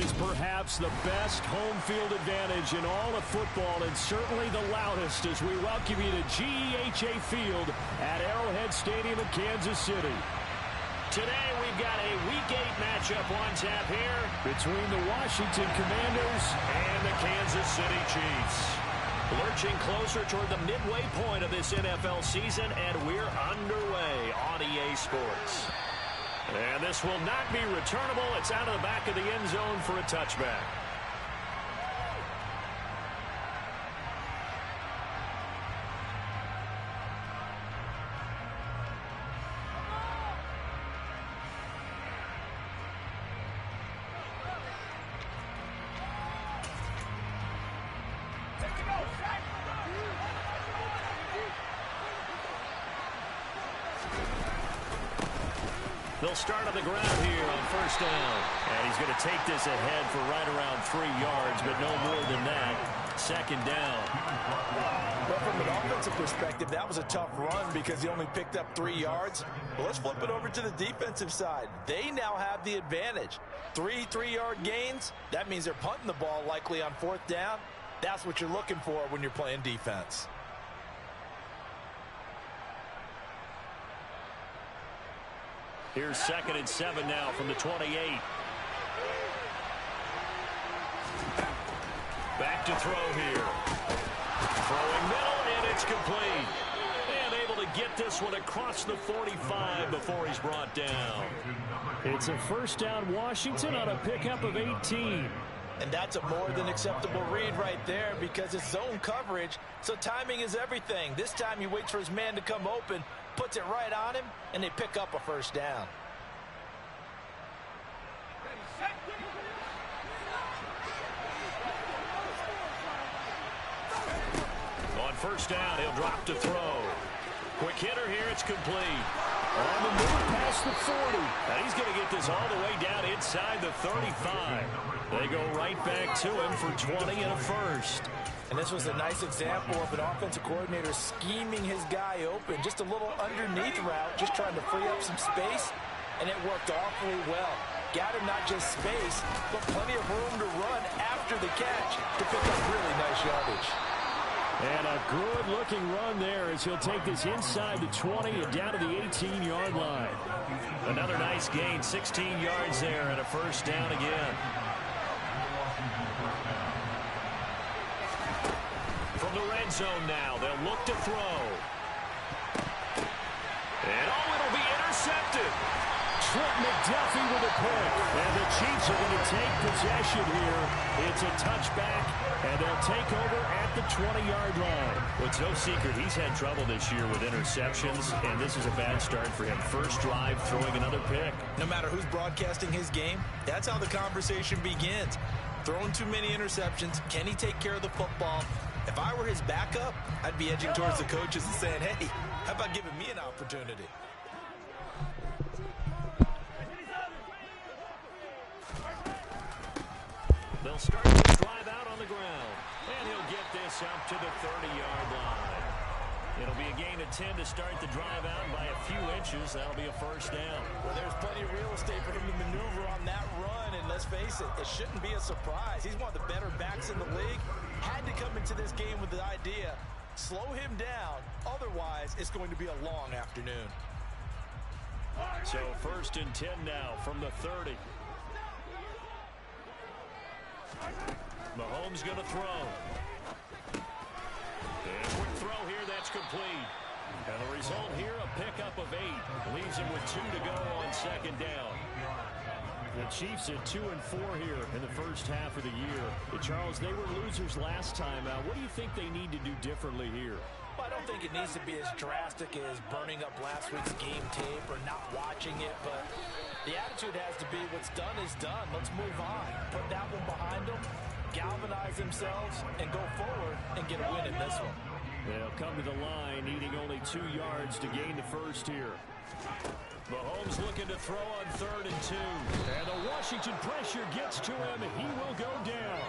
is perhaps the best home field advantage in all of football, and certainly the loudest, as we welcome you to GEHA Field at Arrowhead Stadium in Kansas City. Today we've got a Week 8 matchup on tap here between the Washington Commanders and the Kansas City Chiefs. Lurching closer toward the midway point of this NFL season, and we're underway on EA Sports. And this will not be returnable. It's out of the back of the end zone for a touchback. They'll start on the ground here on first down. And he's going to take this ahead for right around 3 yards, but no more than that. Second down. Well, from an offensive perspective, that was a tough run because he only picked up 3 yards. Well, let's flip it over to the defensive side. They now have the advantage. 3 3-yard gains. That means they're punting the ball likely on fourth down. That's what you're looking for when you're playing defense. Here's 2nd and 7 now from the 28. Back to throw here. Throwing middle, and it's complete. And able to get this one across the 45 before he's brought down. It's a first down Washington on a pickup of 18. And that's a more than acceptable read right there because it's zone coverage, so timing is everything. This time he waits for his man to come open, puts it right on him, and they pick up a first down. On first down, he'll drop to throw. Quick hitter here, it's complete. On the move past the 40. And he's going to get this all the way down inside the 35. They go right back to him for 20 and a first. And this was a nice example of an offensive coordinator scheming his guy open. Just a little underneath route, just trying to free up some space, and it worked awfully well. Got him not just space, but plenty of room to run after the catch to pick up really nice yardage. And a good-looking run there as he'll take this inside the 20 and down to the 18-yard line. Another nice gain, 16 yards there, and a first down again. From the red zone now, they'll look to throw. And it'll be intercepted. Trent McDuffie with a pick. And the Chiefs are going to take possession here. It's a touchback, and they'll take over at the 20-yard line. Well, it's no secret he's had trouble this year with interceptions, and this is a bad start for him. First drive, throwing another pick. No matter who's broadcasting his game, that's how the conversation begins. Throwing too many interceptions, can he take care of the football? If I were his backup, I'd be edging towards the coaches and saying, hey, how about giving me an opportunity? They'll start to drive out on the ground. And he'll get this up to the 30-yard line. It'll be a gain of 10 to start the drive out by a few inches. That'll be a first down. Well, there's plenty of real estate for him to maneuver on that run. And let's face it, it shouldn't be a surprise. He's one of the better backs in the league. Had to come into this game with the idea, slow him down. Otherwise, it's going to be a long afternoon. So 1st and 10 now from the 30. Mahomes going to throw. And quick throw here, that's complete. And the result here, a pickup of 8. Leaves him with 2 to go on second down. The Chiefs at 2 and 4 here in the first half of the year. Charles, they were losers last time. What do you think they need to do differently here? Well, I don't think it needs to be as drastic as burning up last week's game tape or not watching it, but the attitude has to be what's done is done. Let's move on. Put that one behind them, galvanize themselves, and go forward and get a win in this one. They'll come to the line, needing only 2 yards to gain the first here. Mahomes looking to throw on 3rd and 2. And the Washington pressure gets to him, and he will go down.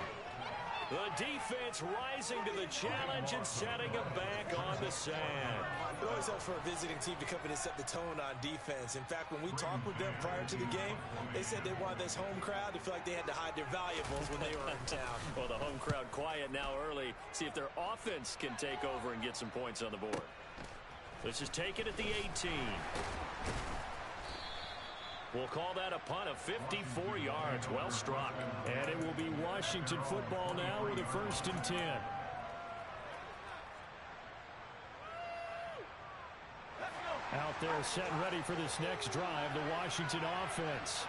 The defense rising to the challenge and setting them back on the sand. It always helps for a visiting team to come in and set the tone on defense. In fact, when we talked with them prior to the game, they said they wanted this home crowd to feel like they had to hide their valuables when they were in town. Well, the home crowd quiet now early. See if their offense can take over and get some points on the board. This is taken at the 18. We'll call that a punt of 54 yards. Well struck. And it will be Washington football now with a 1st and 10. Out there set and ready for this next drive, the Washington offense.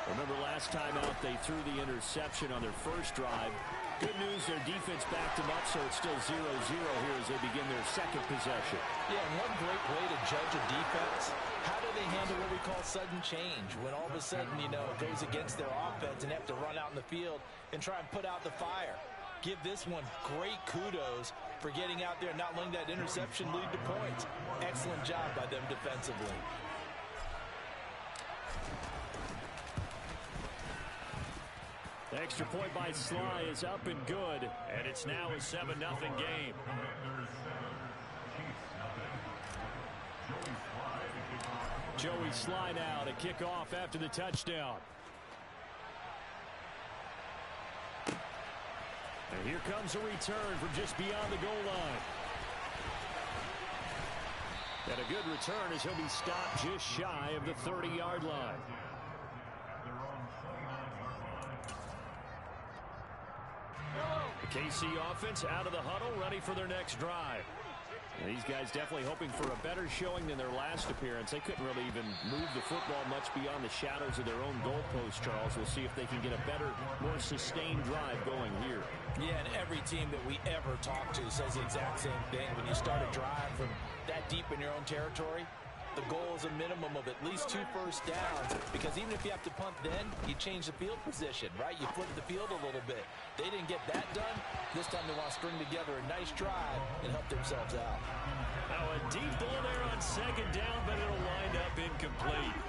Remember last time out they threw the interception on their first drive. Good news, their defense backed them up, so it's still 0-0 here as they begin their second possession. Yeah, and one great way to judge a defense, how do they handle what we call sudden change? When all of a sudden, you know, it goes against their offense and they have to run out in the field and try and put out the fire. Give this one great kudos for getting out there and not letting that interception lead to points. Excellent job by them defensively. The extra point by Sly is up and good, and it's now a 7-0 game. Joey Sly now to kick off after the touchdown. And here comes a return from just beyond the goal line. And a good return as he'll be stopped just shy of the 30-yard line. The KC offense out of the huddle, ready for their next drive. And these guys definitely hoping for a better showing than their last appearance. They couldn't really even move the football much beyond the shadows of their own goalpost, Charles. We'll see if they can get a better, more sustained drive going here. Yeah, and every team that we ever talk to says the exact same thing. When you start a drive from that deep in your own territory, the goal is a minimum of at least 2 first downs, because even if you have to punt then, you change the field position, right? You flip the field a little bit. They didn't get that done. This time they want to string together a nice drive and help themselves out. Now a deep ball there on 2nd down, but it'll wind up incomplete.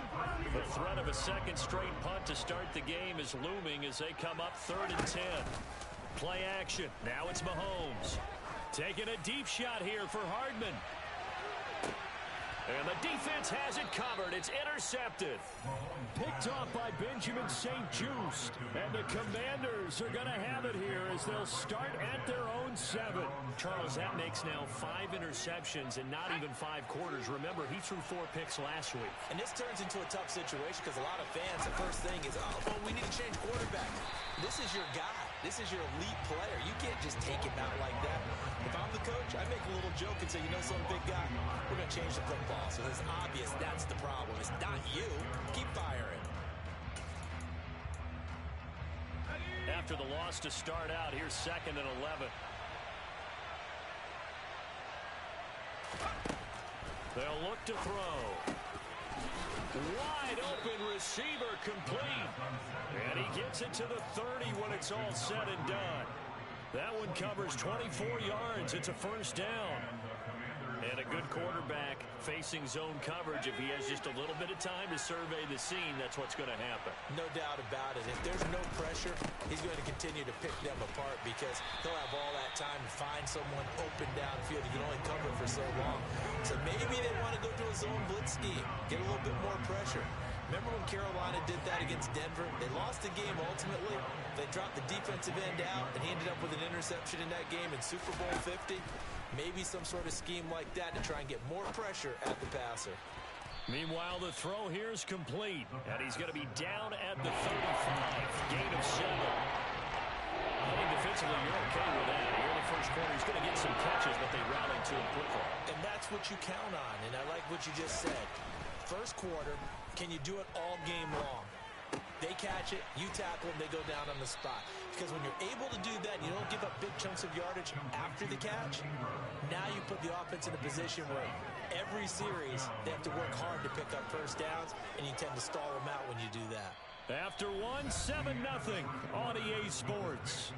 The threat of a second straight punt to start the game is looming as they come up 3rd and 10. Play action. Now it's Mahomes. Taking a deep shot here for Hardman. And the defense has it covered. It's intercepted. Picked off by Benjamin St. Just. And the Commanders are going to have it here as they'll start at their own 7. Charles, that makes now 5 interceptions in not even 5 quarters. Remember, he threw 4 picks last week. And this turns into a tough situation because a lot of fans, the first thing is, oh, well, we need to change quarterback. This is your guy. This is your elite player. You can't just take him out like that. If I'm the coach, I make a little joke and say, you know some big guy, we're going to change the football. So it's obvious that's the problem. It's not you. Keep firing. After the loss to start out, here's 2nd and 11. They'll look to throw. Wide open receiver complete. And he gets it to the 30 when it's all said and done. That one covers 24 yards. It's a 1st down. And a good quarterback facing zone coverage. If he has just a little bit of time to survey the scene, that's what's going to happen. No doubt about it. If there's no pressure, he's going to continue to pick them apart because he'll have all that time to find someone open downfield. He can only cover for so long. So maybe they want to go to a zone blitz scheme, get a little bit more pressure. Remember when Carolina did that against Denver? They lost the game ultimately. They dropped the defensive end out, and he ended up with an interception in that game in Super Bowl 50. Maybe some sort of scheme like that to try and get more pressure at the passer. Meanwhile, the throw here is complete, and he's going to be down at the 35. Gain of 7. I think defensively you're okay with that. Here in the first quarter, he's going to get some catches, but they rallied to him quickly. And that's what you count on, and I like what you just said. First quarter, can you do it all game long? They catch it, you tackle them, they go down on the spot. Because when you're able to do that, you don't give up big chunks of yardage after the catch. Now you put the offense in a position where every series they have to work hard to pick up first downs, and you tend to stall them out when you do that. After 7-0 on EA Sports.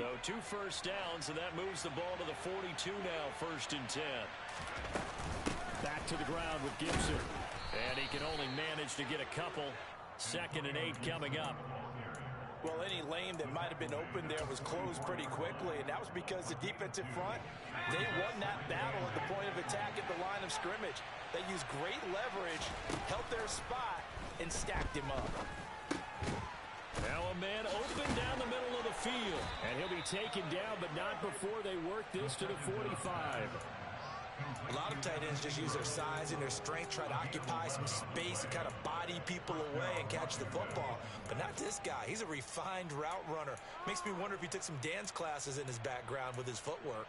So 2 first downs, and that moves the ball to the 42 now, 1st and 10. Back to the ground with Gibson. And he can only manage to get a couple. 2nd and 8 coming up. Well, any lane that might have been open there was closed pretty quickly, and that was because the defensive front, they won that battle at the point of attack at the line of scrimmage. They used great leverage, held their spot, and stacked him up. Now a man open down the middle of the field, and he'll be taken down, but not before they work this to the 45. A lot of tight ends just use their size and their strength, try to occupy some space and kind of body people away and catch the football. But not this guy. He's a refined route runner. Makes me wonder if he took some dance classes in his background with his footwork.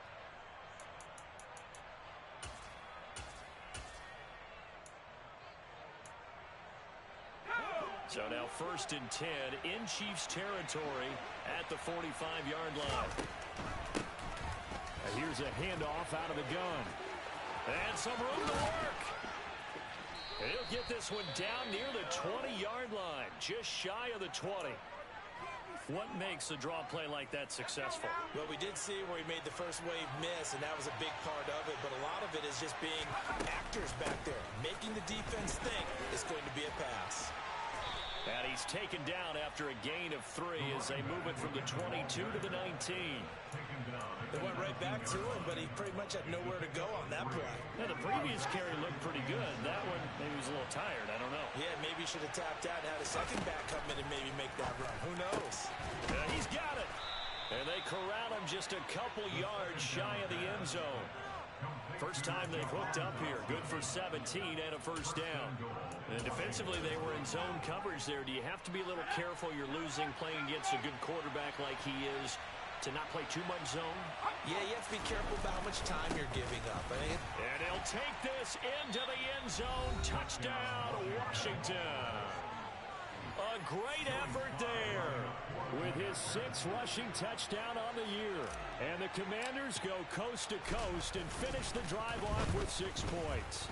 So now 1st and 10 in Chiefs territory at the 45-yard line. Here's a handoff out of the gun. And some room to work. He'll get this one down near the 20-yard line, just shy of the 20. What makes a draw play like that successful? Well, we did see where he made the first wave miss, and that was a big part of it. But a lot of it is just being actors back there, making the defense think it's going to be a pass. And he's taken down after a gain of 3 as they move it from the 22 to the 19. They went right back to him, but he pretty much had nowhere to go on that play. Now, the previous carry looked pretty good. That one, maybe he was a little tired. I don't know. Yeah, maybe he should have tapped out and had a second back come in and maybe make that run. Who knows? He's got it. And they corral him just a couple yards shy of the end zone. First time they've hooked up here. Good for 17 and a first down. And defensively, they were in zone coverage there. Do you have to be a little careful? You're losing playing against a good quarterback like he is to not play too much zone? Yeah, you have to be careful about how much time you're giving up. And he'll take this into the end zone. Touchdown, Washington. A great effort there with his 6th rushing touchdown on the year. And the Commanders go coast to coast and finish the drive off with 6 points.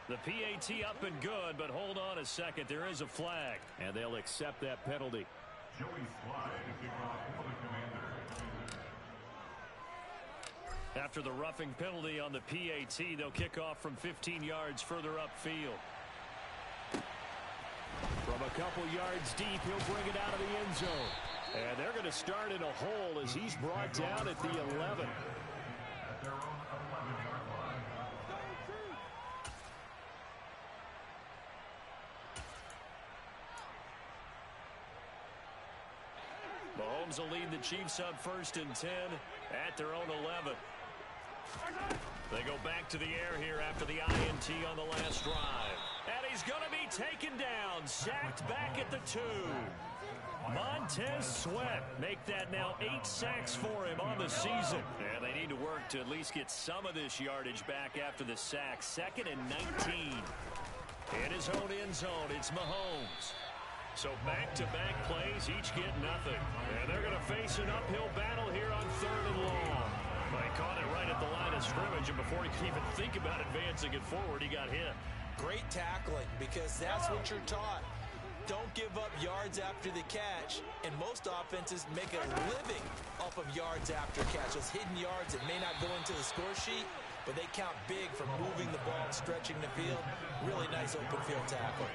The PAT up and good, but hold on a second. There is a flag, and they'll accept that penalty. After the roughing penalty on the PAT, they'll kick off from 15 yards further upfield. From a couple yards deep, he'll bring it out of the end zone. And they're going to start in a hole as he's brought down at the 11. Mahomes will lead the Chiefs up 1st and 10 at their own 11. They go back to the air here after the INT on the last drive. And he's going to be taken down, sacked back at the 2. Montez Sweat make that now 8 sacks for him on the season. And they need to work to at least get some of this yardage back after the sack. 2nd and 19. In his own end zone, it's Mahomes. So back-to-back plays, each get nothing. And they're going to face an uphill battle here on 3rd and long. They caught it right at the line of scrimmage, and before he could even think about advancing it forward, he got hit. Great tackling, because that's what you're taught. Don't give up yards after the catch, and most offenses make a living off of yards after catch. Those hidden yards that may not go into the score sheet, but they count big for moving the ball and stretching the field. Really nice open field tackle.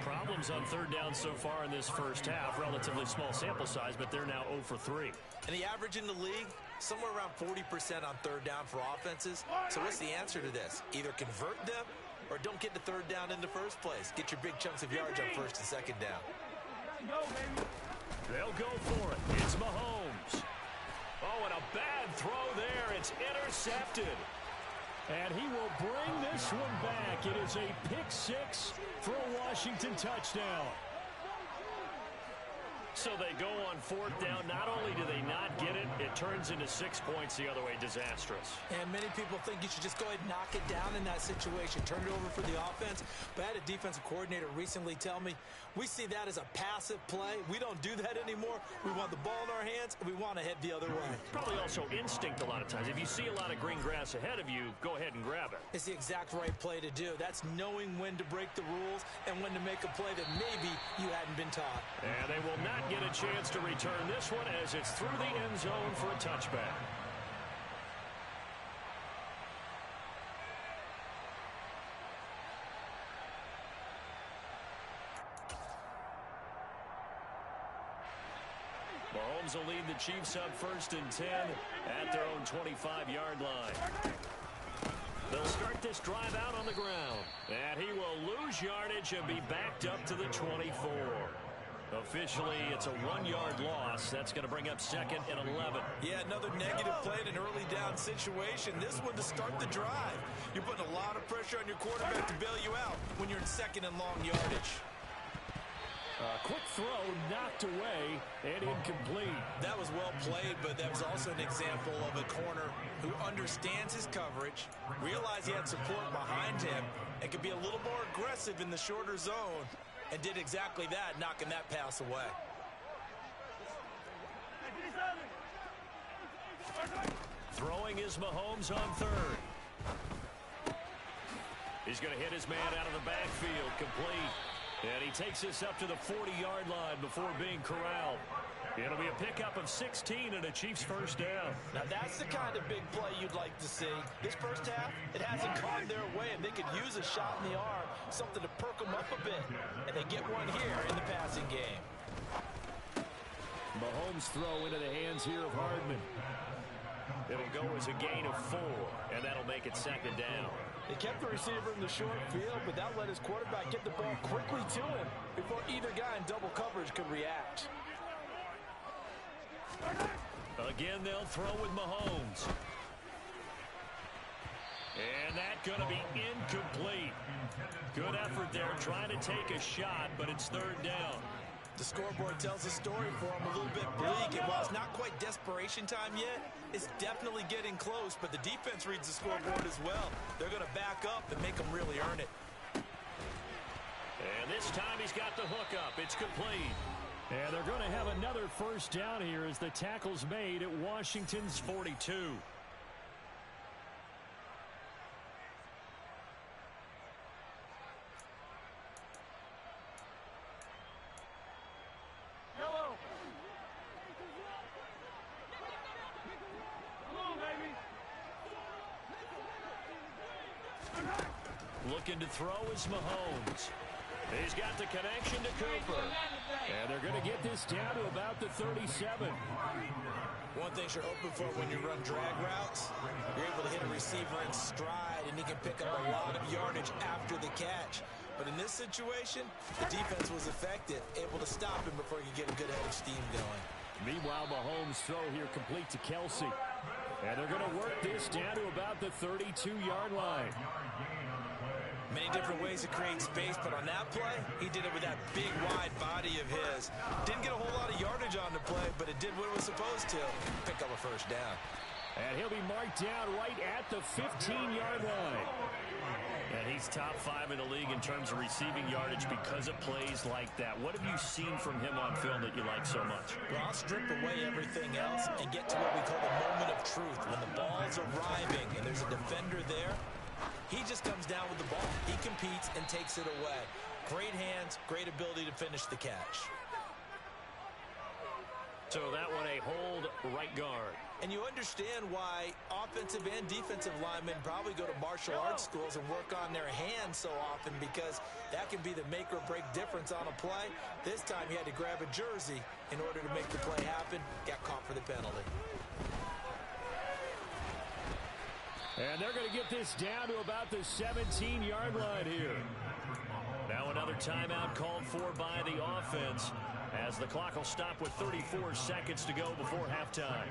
Problems on 3rd down so far in this first half. Relatively small sample size, but they're now 0 for 3. And the average in the league, somewhere around 40% on 3rd down for offenses. So what's the answer to this? Either convert them or don't get the 3rd down in the first place. Get your big chunks of yards on 1st and 2nd down. They'll go for it. It's Mahomes. Oh, and a bad throw there. It's intercepted. And he will bring this one back. It is a pick 6 for a Washington touchdown. So they go on 4th down. Not only do they not get it, it turns into 6 points the other way. Disastrous. And many people think you should just go ahead and knock it down in that situation. Turn it over for the offense. But I had a defensive coordinator recently tell me, we see that as a passive play. We don't do that anymore. We want the ball in our hands, and we want to head the other way. Probably also instinct a lot of times. If you see a lot of green grass ahead of you, go ahead and grab it. It's the exact right play to do. That's knowing when to break the rules and when to make a play that maybe you hadn't been taught. And they will not not get a chance to return this one as it's through the end zone for a touchback. Mahomes will lead the Chiefs up 1st and 10 at their own 25-yard line. They'll start this drive out on the ground. And he will lose yardage and be backed up to the 24. Officially, it's a 1-yard loss. That's going to bring up 2nd and 11. Yeah, another negative play in an early down situation. This one to start the drive. You're putting a lot of pressure on your quarterback to bail you out when you're in 2nd and long yardage. Quick throw knocked away and incomplete. That was well played, but that was also an example of a corner who understands his coverage, realized he had support behind him, and could be a little more aggressive in the shorter zone, and did exactly that, knocking that pass away. Throwing is Mahomes on 3rd. He's going to hit his man out of the backfield, complete. And he takes this up to the 40-yard line before being corralled. It'll be a pickup of 16 and a Chiefs first down. Now that's the kind of big play you'd like to see. This first half, it hasn't gone their way, and they could use a shot in the arm, something to perk them up a bit. And they get one here in the passing game. Mahomes throw into the hands here of Hardman. It'll go as a gain of 4, and that'll make it 2nd down. They kept the receiver in the short field, but that let his quarterback get the ball quickly to him before either guy in double coverage could react. Again, they'll throw with Mahomes. And that's going to be incomplete. Good effort there trying to take a shot, but it's 3rd down. The scoreboard tells a story for him, a little bit bleak, and while it's not quite desperation time yet, it's definitely getting close, but the defense reads the scoreboard as well. They're going to back up and make them really earn it. And this time he's got the hook up. It's complete. And they're going to have another first down here as the tackle's made at Washington's 42. Looking to throw is Mahomes. He's got the connection to Cooper. And they're going to get this down to about the 37. One thing you're hoping for when you run drag routes, you're able to hit a receiver in stride, and he can pick up a lot of yardage after the catch. But in this situation, the defense was effective, able to stop him before he could get a good head of steam going. Meanwhile, Mahomes' throw here complete to Kelsey. And they're going to work this down to about the 32-yard line. Many different ways to create space, but on that play, he did it with that big, wide body of his. Didn't get a whole lot of yardage on the play, but it did what it was supposed to. Pick up a first down. And he'll be marked down right at the 15-yard line. And he's top 5 in the league in terms of receiving yardage because of plays like that. What have you seen from him on film that you like so much? Well, I'll strip away everything else and get to what we call the moment of truth. When the ball's arriving and there's a defender there, he just comes down with the ball. He competes and takes it away. Great hands, great ability to finish the catch. So that one a hold right guard. And you understand why offensive and defensive linemen probably go to martial arts schools and work on their hands so often, because that can be the make or break difference on a play. This time he had to grab a jersey in order to make the play happen. Got caught for the penalty. And they're going to get this down to about the 17-yard line here. Now another timeout called for by the offense as the clock will stop with 34 seconds to go before halftime.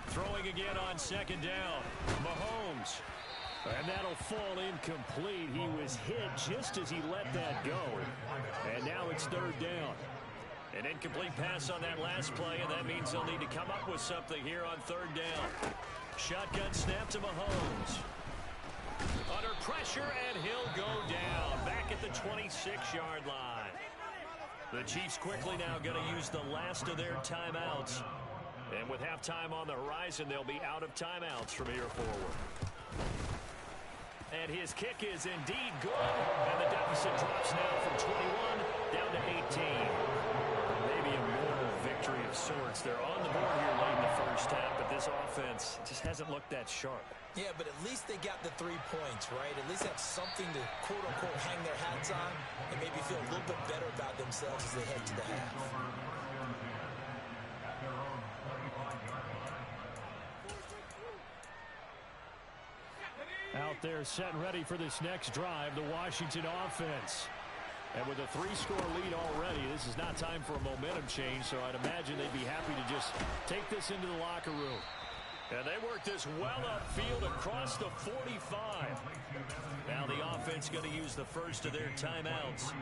Throwing again on 2nd down. Mahomes. And that'll fall incomplete. He was hit just as he let that go. And now it's 3rd down. An incomplete pass on that last play, and that means they'll need to come up with something here on 3rd down. Shotgun snap to Mahomes. Under pressure, and he'll go down. Back at the 26-yard line. The Chiefs quickly now going to use the last of their timeouts. And with halftime on the horizon, they'll be out of timeouts from here forward. And his kick is indeed good. And the deficit drops now from 21 down to 18. Maybe a moral victory of sorts. They're on the board here late in the first half, but this offense just hasn't looked that sharp. Yeah, but at least they got the 3 points, right? At least have something to, quote-unquote, hang their hats on and maybe feel a little bit better about themselves as they head to the half. Out there set and ready for this next drive, the Washington offense. And with a 3-score lead already, this is not time for a momentum change, so I'd imagine they'd be happy to just take this into the locker room. And they work this well upfield across the 45. Now the offense going to use the first of their timeouts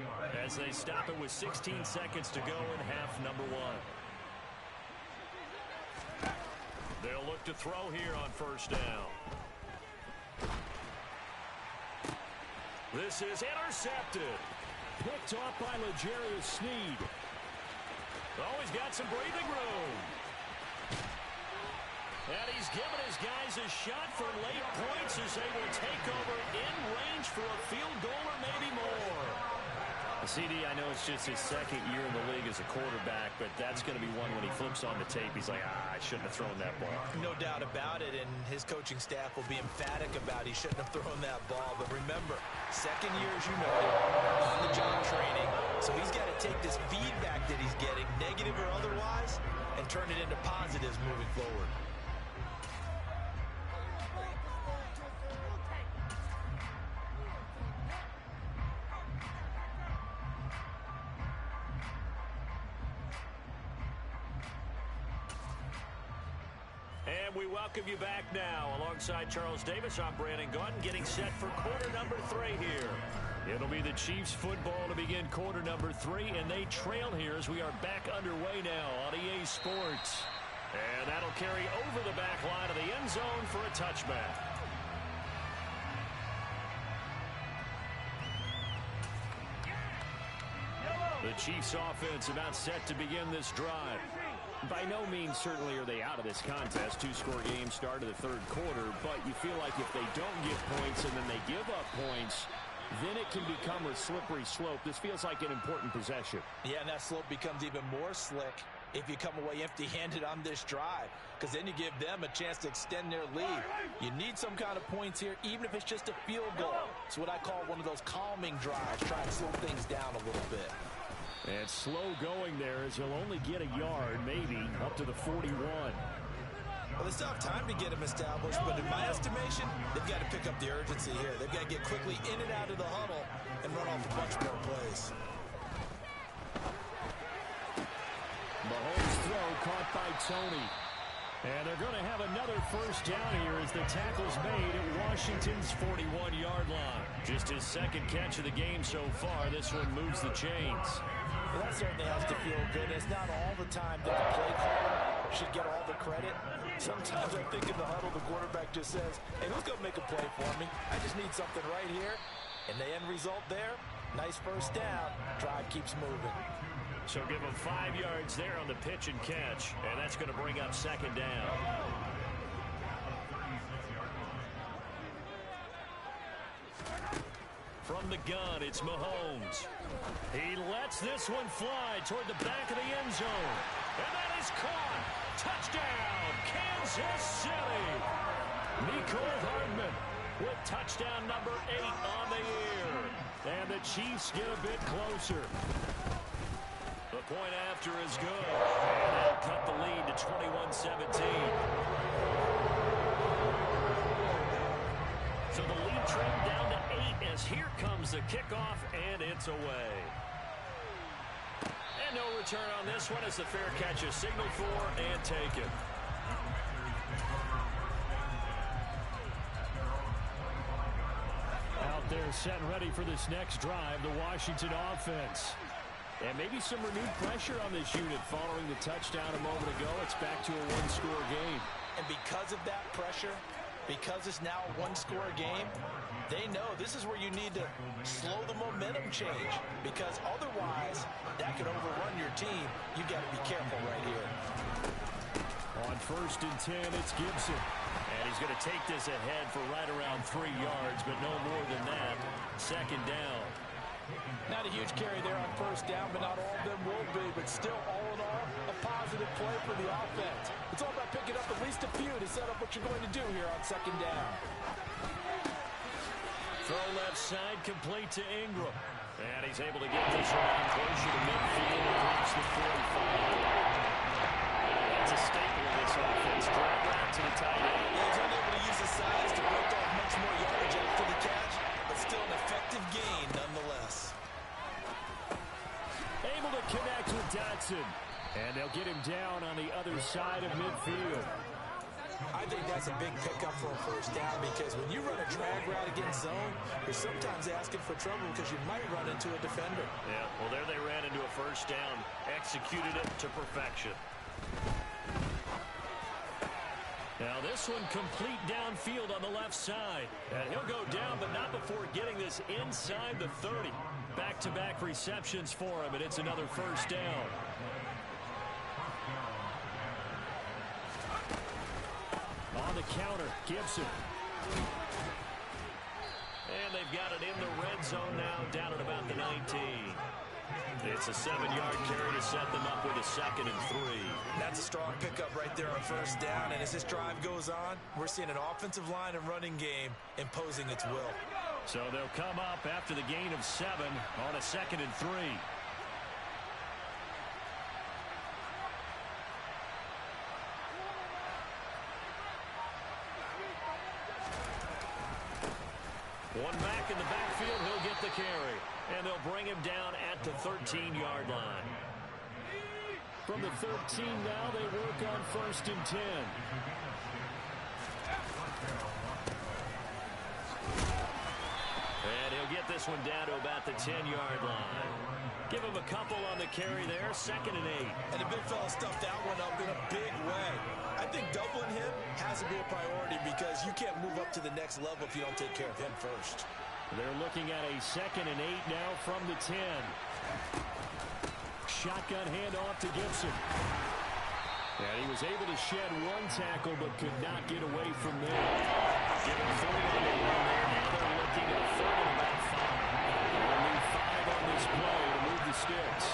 as they stop it with 16 seconds to go in half number 1. They'll look to throw here on first down. This is intercepted. Picked off by L'Jarius Sneed. Oh, he's got some breathing room. And he's given his guys a shot for late points as they will take over in range for a field goal or maybe more. CD, I know it's just his second year in the league as a quarterback, but that's going to be one when he flips on the tape. He's like, I shouldn't have thrown that ball. No doubt about it, and his coaching staff will be emphatic about he shouldn't have thrown that ball. But remember, second year, as you know, on-the-job training, so he's got to take this feedback that he's getting, negative or otherwise, and turn it into positives moving forward. And we welcome you back now. Alongside Charles Davis, I'm Brandon Gaudin, getting set for quarter number 3 here. It'll be the Chiefs football to begin quarter number 3, and they trail here as we are back underway now on EA Sports. And that'll carry over the back line of the end zone for a touchback. The Chiefs offense about set to begin this drive. By no means certainly are they out of this contest. 2-score game start of the third quarter, but you feel like if they don't get points and then they give up points, then it can become a slippery slope. This feels like an important possession. Yeah, and that slope becomes even more slick if you come away empty-handed on this drive, because then you give them a chance to extend their lead. You need some kind of points here, even if it's just a field goal. It's what I call one of those calming drives, trying to slow things down a little bit. And slow going there as he'll only get a yard, maybe, up to the 41. Well, they still have time to get him established, but in my estimation, they've got to pick up the urgency here. They've got to get quickly in and out of the huddle and run off a bunch more plays. Mahomes' throw caught by Tony. And they're going to have another first down here as the tackle's made at Washington's 41-yard line. Just his second catch of the game so far. This one moves the chains. Well, that certainly has to feel good. It's not all the time that the play caller should get all the credit. Sometimes I think in the huddle, the quarterback just says, hey, who's going to make a play for me? I just need something right here. And the end result there, nice first down. Drive keeps moving. So give him 5 yards there on the pitch and catch. And that's going to bring up second down. From the gun, it's Mahomes. He lets this one fly toward the back of the end zone. And that is caught. Touchdown, Kansas City. Nicole Hardman with touchdown number 8 on the year. And the Chiefs get a bit closer. The point after is good. And they'll cut the lead to 21-17. So the lead trimmed down to 8 as here comes the kickoff, and it's away. And no return on this one as the fair catch is signaled for and taken. Out there set and ready for this next drive, the Washington offense. And maybe some renewed pressure on this unit following the touchdown a moment ago. It's back to a 1-score game. And because of that pressure, Because it's now a one-score game, they know this is where you need to slow the momentum change, because otherwise that could overrun your team. You got to be careful right here. On 1st and 10, it's Gibson. And he's going to take this ahead for right around 3 yards, but no more than that. 2nd down. Not a huge carry there on 1st down, but not all of them will be. But still, all in all, a positive play for the offense. It's all about picking up at least a few to set up what you're going to do here on 2nd down. Throw left side, complete to Ingram. And he's able to get this around closer to midfield across the 45. That's a staple of this offense. Drag route to the tight end. Yeah, he's unable to use his size to break off much more yardage after the catch, but still an effective gain nonetheless. Able to connect with Dotson. And they'll get him down on the other side of midfield. I think that's a big pickup for a 1st down, because when you run a drag route against zone, you're sometimes asking for trouble because you might run into a defender. Yeah, well, there they ran into a 1st down. Executed it to perfection. Now this one complete downfield on the left side. And he'll go down, but not before getting this inside the 30. Back-to-back receptions for him, and it's another 1st down. On the counter, Gibson. And they've got it in the red zone now, down at about the 19. It's a 7-yard carry to set them up with a 2nd and 3. That's a strong pickup right there on 1st down, and as this drive goes on, we're seeing an offensive line and running game imposing its will. So they'll come up after the gain of 7 on a 2nd and 3. One back in the backfield, he'll get the carry. And they'll bring him down at the 13-yard line. From the 13 now, they work on 1st and 10. And he'll get this one down to about the 10-yard line. Give him a couple on the carry there, 2nd and 8. And the big fella stuffed that one up in a big way. I think doubling him has to be a priority, because you can't move up to the next level if you don't take care of him first. They're looking at a 2nd and 8 now from the 10. Shotgun handoff to Gibson. And he was able to shed one tackle, but could not get away from there. Give him 3 on the run there. Now they're looking at 3rd and about 5. They'll need 5 on this play to move the sticks.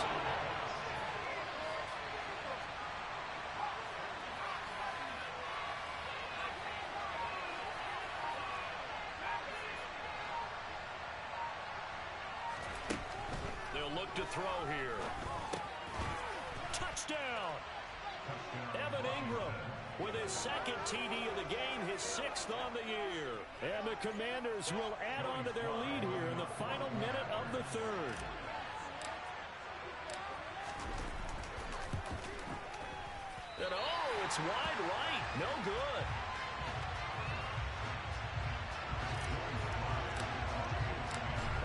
They'll look to throw here. Touchdown! Evan Ingram with his 2nd TD of the game, his 6th on the year. And the Commanders will add on to their lead here in the final minute of the 3rd. And oh, it's wide right. No good.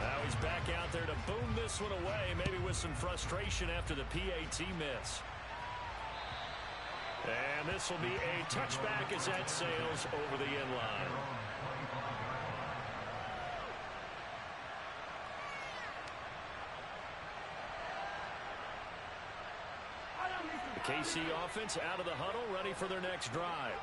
Now he's back out there to boom this one away, maybe with some frustration after the PAT miss. And this will be a touchback as that sails over the end line. The KC offense out of the huddle, ready for their next drive.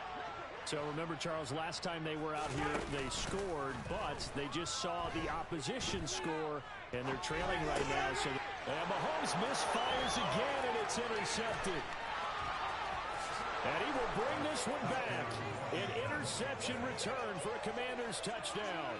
So remember, Charles, last time they were out here, they scored, but they just saw the opposition score, and they're trailing right now. So, and Mahomes misfires again, and it's intercepted. And he will bring this one back. An interception return for a Commanders touchdown.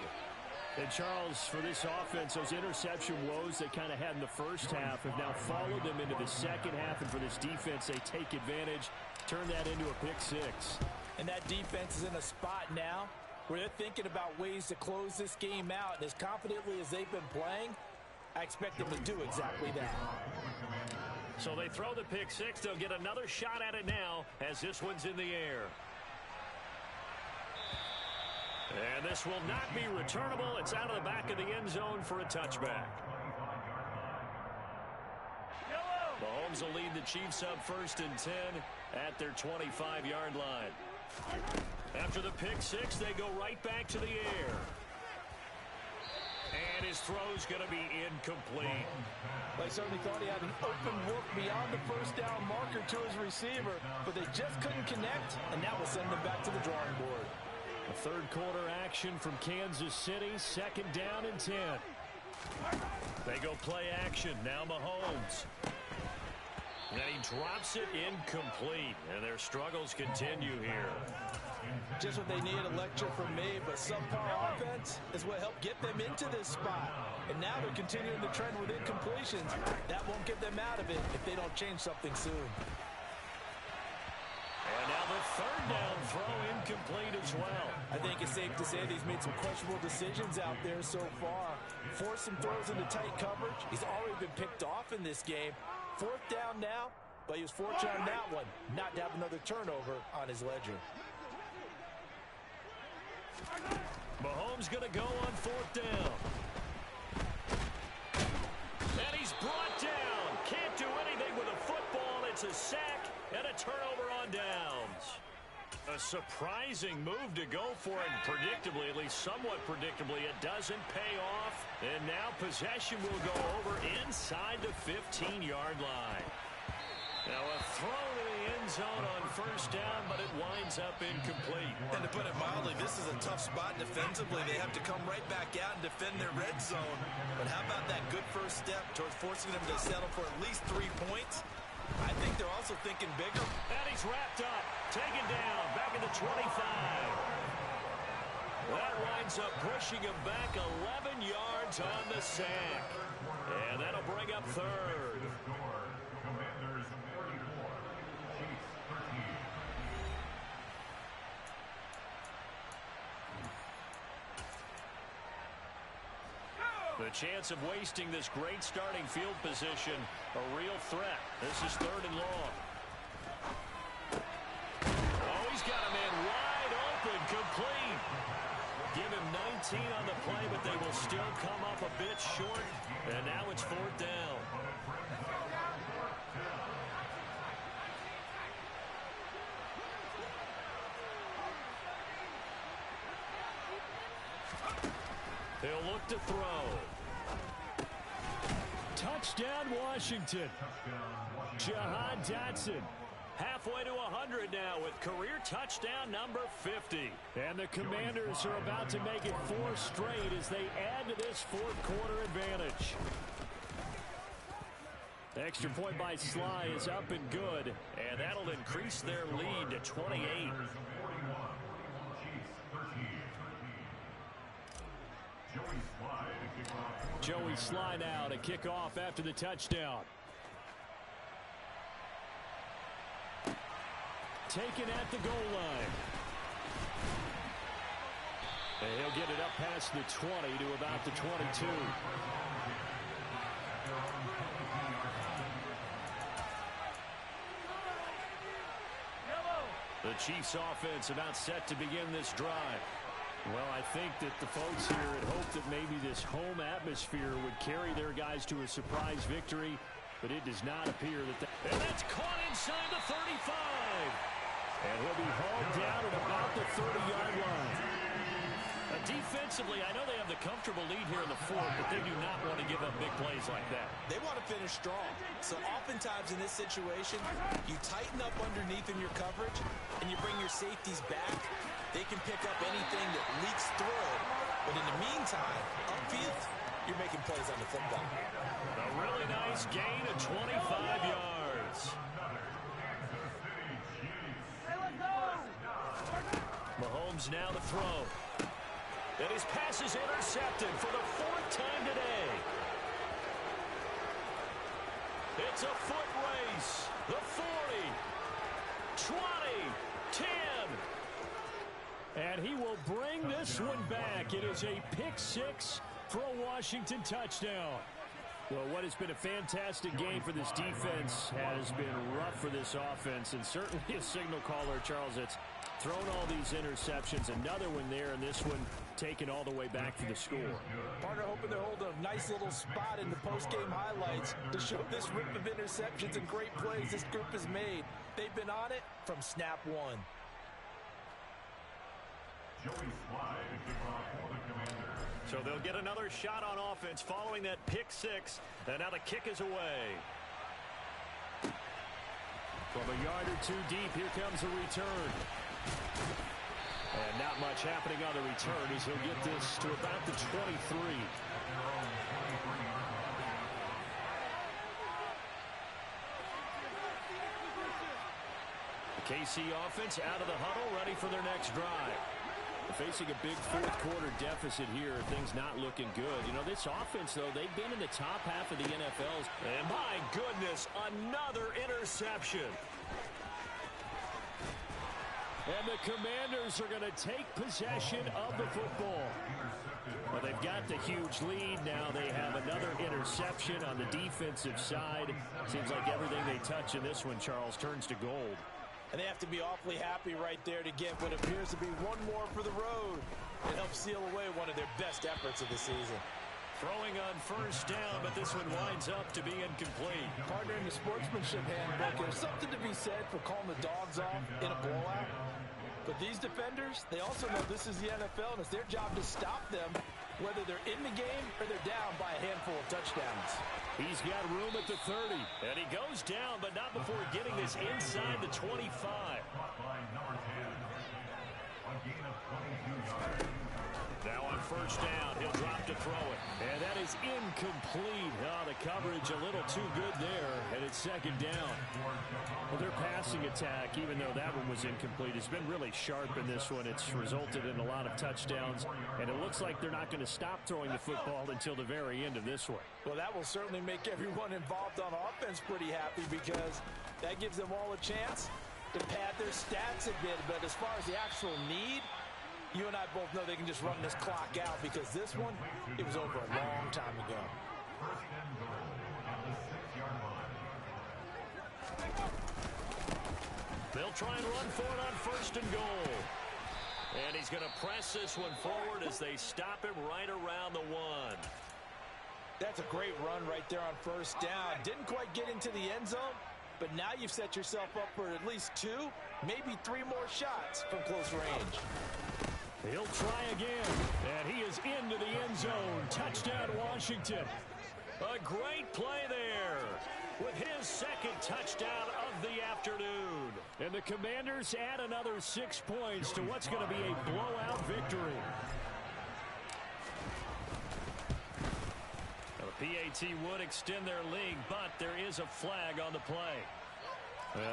And Charles, for this offense, those interception woes they kind of had in the first half have now followed them into the second half. And for this defense, they take advantage, turn that into a pick 6. And that defense is in a spot now where they're thinking about ways to close this game out. And as confidently as they've been playing, I expect them to do exactly that. So they throw the pick 6. They'll get another shot at it now as this one's in the air. And this will not be returnable. It's out of the back of the end zone for a touchback. Mahomes will lead the Chiefs up 1st and 10 at their 25-yard line. After the pick six, they go right back to the air. And his throw's going to be incomplete. They certainly thought he had an open look beyond the first down marker to his receiver, but they just couldn't connect, and that will send them back to the drawing board. A third quarter action from Kansas City, 2nd down and 10. They go play action, now Mahomes. And he drops it incomplete, and their struggles continue here. Just what they needed, a lecture from me, but subpar offense is what helped get them into this spot. And now they're continuing the trend with incompletions. That won't get them out of it if they don't change something soon. And now the 3rd down throw incomplete as well. I think it's safe to say that he's made some questionable decisions out there so far. Forced some throws into tight coverage. He's already been picked off in this game. 4th down now, but he was fortunate on that one not to have another turnover on his ledger. Mahomes going to go on 4th down. And he's brought down. Can't do anything with a football. It's a sack and a turnover on downs. A surprising move to go for it. Predictably, at least somewhat predictably, it doesn't pay off. And now possession will go over inside the 15-yard line. Now a throw to the end zone on 1st down, but it winds up incomplete. And to put it mildly, this is a tough spot defensively. They have to come right back out and defend their red zone. But how about that good first step towards forcing them to settle for at least 3 points? I think they're also thinking bigger. And he's wrapped up, taken down, back in the 25. That winds up pushing him back 11 yards on the sack. And that'll bring up 3rd. The chance of wasting this great starting field position, a real threat. This is 3rd and long. Oh, he's got a man wide open, complete. Give him 19 on the play, but they will still come up a bit short. And now it's 4th down. He'll look to throw. Touchdown, Washington. Jahan Dotson. Halfway to 100 now with career touchdown number 50. And the Commanders are about to make it 4 straight as they add to this 4th quarter advantage. Extra point by Sly is up and good, and that'll increase their lead to 28. Joey Sly now to kick off after the touchdown. Taken at the goal line. And he'll get it up past the 20 to about the 22. The Chiefs offense about set to begin this drive. Well, I think that the folks here had hoped that maybe this home atmosphere would carry their guys to a surprise victory, but it does not appear that. And that's caught inside the 35. And he'll be hauled down at about the 30-yard line. Defensively, I know they have the comfortable lead here in the 4th, but they do not want to give up big plays like that. They want to finish strong. So oftentimes in this situation, you tighten up underneath in your coverage, and you bring your safeties back. They can pick up anything that leaks through. But in the meantime, upfield, you're making plays on the football. A really nice gain of 25 yards. Mahomes now to throw. And his pass is intercepted for the 4th time today. It's a foot race. The 40, 20, 10. And he will bring this one back. It is a pick 6 for a Washington touchdown. Well, what has been a fantastic game for this defense has been rough for this offense, and certainly a signal caller, Charles, that's thrown all these interceptions. Another one there, and this one taken all the way back for the score. Partner hoping they're holding a nice little spot in the post-game highlights to show this rip of interceptions and great plays this group has made. They've been on it from snap one. So they'll get another shot on offense following that pick six. And now the kick is away. From a yard or two deep, here comes the return. And not much happening on the return as he'll get this to about the 23. The KC offense out of the huddle, ready for their next drive. Facing a big fourth-quarter deficit here, things not looking good. You know, this offense, though, they've been in the top half of the NFL's. And my goodness, another interception. And the Commanders are going to take possession of the football. Well, they've got the huge lead. Now they have another interception on the defensive side. Seems like everything they touch in this one, Charles, turns to gold. And they have to be awfully happy right there to get what appears to be one more for the road. It helps seal away one of their best efforts of the season. Throwing on first down, but this one winds up to be incomplete. Partner, in the sportsmanship handbook, there's something to be said for calling the dogs off in a blowout. But these defenders, they also know this is the NFL, and it's their job to stop them, whether they're in the game or they're down by a handful of touchdowns. He's got room at the 30, and he goes down, but not before getting this inside the 25. Now on first down, he'll drop to throw it. And that is incomplete. Oh, the coverage a little too good there, and it's second down. Well, their passing attack, even though that one was incomplete, has been really sharp in this one. It's resulted in a lot of touchdowns, and it looks like they're not going to stop throwing the football until the very end of this one. Well, that will certainly make everyone involved on offense pretty happy because that gives them all a chance to pad their stats a bit. But as far as the actual need, you and I both know they can just run this clock out because this one, it was over a long time ago. They'll try and run for it on first and goal. And he's going to press this one forward as they stop him right around the one. That's a great run right there on first down. Didn't quite get into the end zone, but now you've set yourself up for at least 2, maybe 3 more shots from close range. He'll try again, and he is into the end zone. Touchdown, Washington. A great play there with his second touchdown of the afternoon. And the Commanders add another 6 points to what's going to be a blowout victory. Now, the PAT would extend their lead, but there is a flag on the play.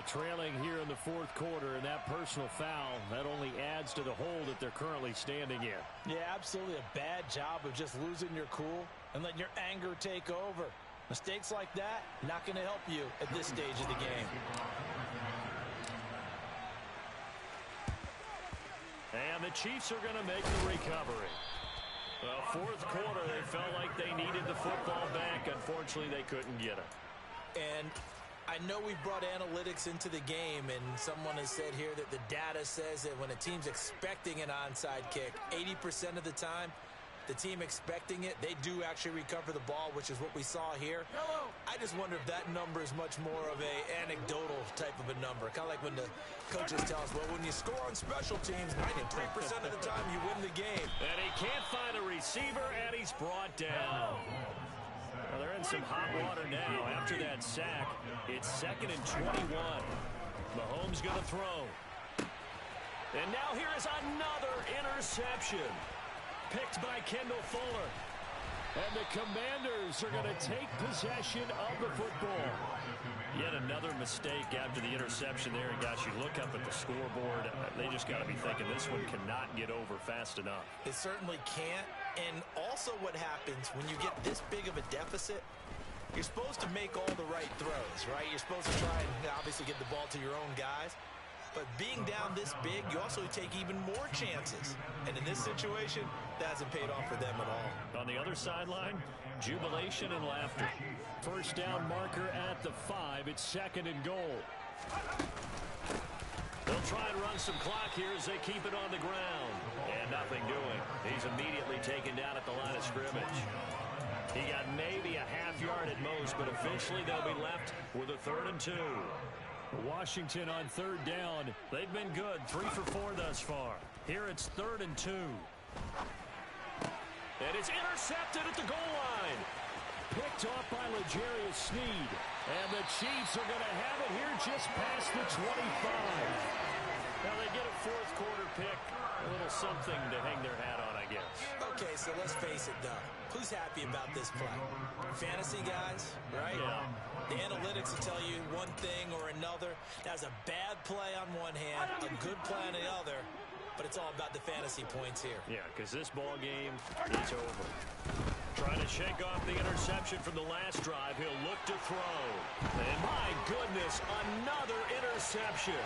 Trailing here in the fourth quarter, and that personal foul, that only adds to the hole that they're currently standing in. Yeah, absolutely a bad job of just losing your cool and letting your anger take over. Mistakes like that, not going to help you at this stage of the game. And the Chiefs are going to make the recovery. Well, fourth quarter, they felt like they needed the football back. Unfortunately, they couldn't get it. And I know we brought analytics into the game, and someone has said here that the data says that when a team's expecting an onside kick, 80% of the time, the team expecting it, they do actually recover the ball, which is what we saw here. I just wonder if that number is much more of a anecdotal type of a number. Kind of like when the coaches tell us, well, when you score on special teams, 93% of the time you win the game. And he can't find a receiver, and he's brought down. Well, they're in some hot water now. After that sack, it's 2nd and 21. Mahomes going to throw. And now here is another interception. Picked by Kendall Fuller. And the Commanders are going to take possession of the football. Yet another mistake after the interception there. And gosh, you look up at the scoreboard, they just got to be thinking this one cannot get over fast enough. It certainly can't. And also what happens when you get this big of a deficit, you're supposed to make all the right throws, right? You're supposed to try and obviously get the ball to your own guys. But being down this big, you also take even more chances. And in this situation, that hasn't paid off for them at all. On the other sideline, jubilation and laughter. First down marker at the 5. It's 2nd and goal. They'll try and run some clock here as they keep it on the ground. And nothing doing. He's immediately taken down at the line of scrimmage. He got maybe a half yard at most, but eventually they'll be left with a 3rd and 2. Washington on third down. They've been good, 3 for 4 thus far. Here it's 3rd and 2. And it's intercepted at the goal line. Picked off by L'Jarius Sneed. And the Chiefs are going to have it here just past the 25. Now they get a fourth quarter pick. A little something to hang their hat on, I guess. Okay, so let's face it, though. Who's happy about this play? Fantasy guys, right? Yeah. The analytics will tell you one thing or another. That's a bad play on one hand, a good play on the other, but it's all about the fantasy points here. Yeah, because this ball game is over. Trying to shake off the interception from the last drive. He'll look to throw. And my goodness, another interception.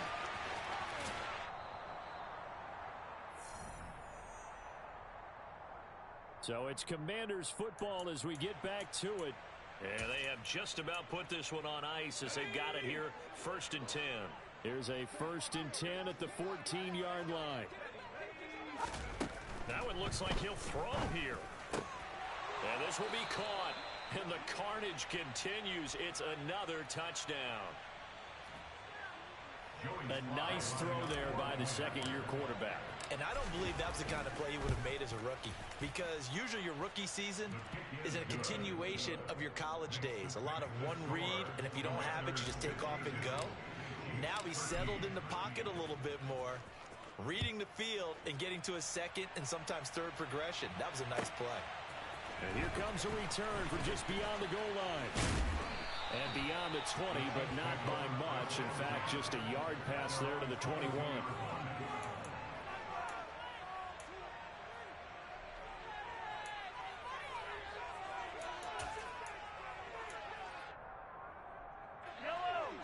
So it's Commanders football as we get back to it. And they have just about put this one on ice as they've got it here, 1st and 10. Here's a 1st and 10 at the 14-yard line. That one looks like he'll throw here. And this will be caught. And the carnage continues. It's another touchdown. A nice throw there by the second-year quarterback. And I don't believe that was the kind of play he would have made as a rookie, because usually your rookie season is a continuation of your college days. A lot of one read, and if you don't have it, you just take off and go. Now he's settled in the pocket a little bit more, reading the field and getting to a second and sometimes third progression. That was a nice play. And here comes a return from just beyond the goal line. And beyond the 20, but not by much. In fact, just a yard pass there to the 21.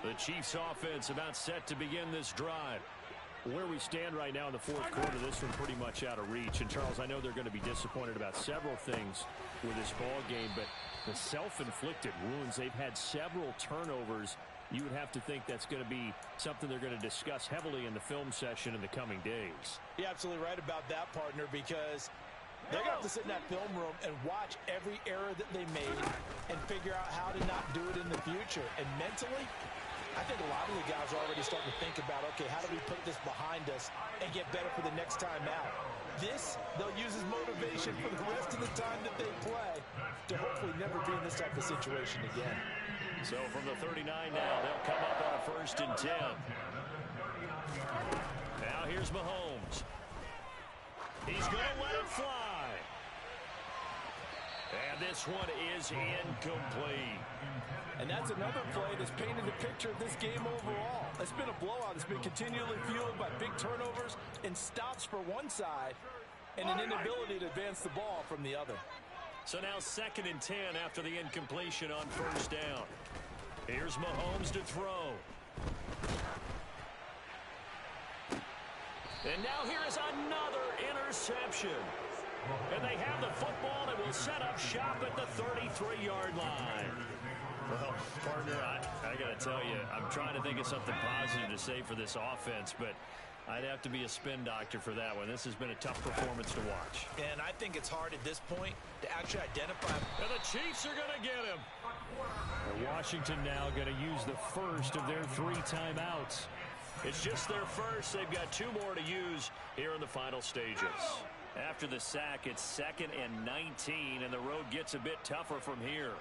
The Chiefs offense about set to begin this drive. Where we stand right now in the fourth quarter, this one pretty much out of reach. And, Charles, I know they're going to be disappointed about several things with this ball game, but the self-inflicted wounds, they've had several turnovers. You would have to think that's going to be something they're going to discuss heavily in the film session in the coming days. You're absolutely right about that, partner, because they're going to have to sit in that film room and watch every error that they made and figure out how to not do it in the future. And mentally, I think a lot of the guys are already starting to think about, okay, how do we put this behind us and get better for the next time out? This, they'll use as motivation for the rest of the time that they play to hopefully never be in this type of situation again. So from the 39 now, they'll come up on a 1st and 10. Now here's Mahomes. He's going to let it fly. And this one is incomplete. And that's another play that's painted the picture of this game overall. It's been a blowout. It's been continually fueled by big turnovers and stops for one side and an inability to advance the ball from the other. So now 2nd and 10 after the incompletion on 1st down. Here's Mahomes to throw. And now here is another interception. And they have the football and will set up shop at the 33-yard line. Well, partner, I got to tell you, I'm trying to think of something positive to say for this offense, but I'd have to be a spin doctor for that one. This has been a tough performance to watch. And I think it's hard at this point to actually identify. And the Chiefs are going to get him. Washington now going to use the first of their 3 timeouts. It's just their first. They've got 2 more to use here in the final stages. After the sack, it's 2nd and 19, and the road gets a bit tougher from here.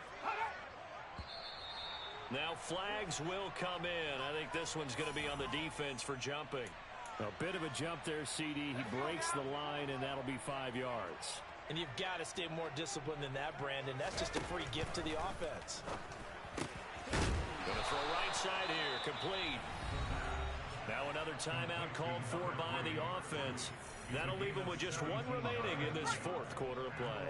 Now flags will come in. I think this one's going to be on the defense for jumping. A bit of a jump there, CD. He breaks the line, and that'll be 5 yards. And you've got to stay more disciplined than that, Brandon. That's just a free gift to the offense. Going to throw right side here. Complete. Now another timeout called for by the offense. That'll leave them with just 1 remaining in this 4th quarter of play.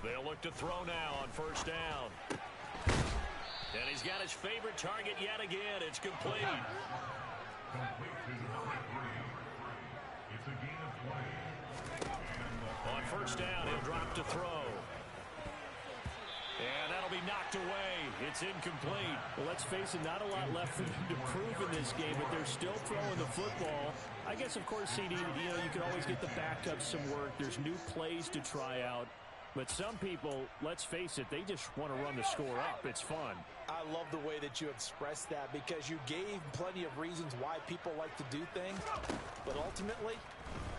They'll look to throw now on 1st down. And he's got his favorite target yet again. It's complete. On 1st down, he'll drop to throw. And that'll be knocked away. It's incomplete. Well, let's face it, not a lot left for them to prove in this game, but they're still throwing the football. I guess, of course, CD, you can always get the backup some work. There's new plays to try out. But some people, let's face it, they just want to run the score up. It's fun. I love the way that you expressed that because you gave plenty of reasons why people like to do things. But ultimately,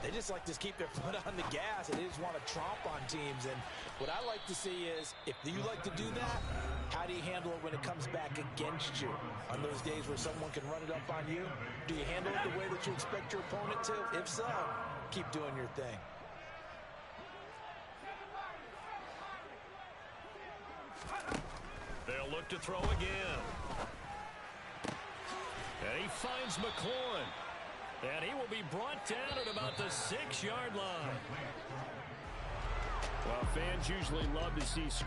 they just like to keep their foot on the gas and they just want to tromp on teams. And what I like to see is, if you like to do that, how do you handle it when it comes back against you? On those days where someone can run it up on you, do you handle it the way that you expect your opponent to? If so, keep doing your thing. They'll look to throw again. And he finds McLaurin. And he will be brought down at about the 6-yard line. Well, fans usually love to see scores.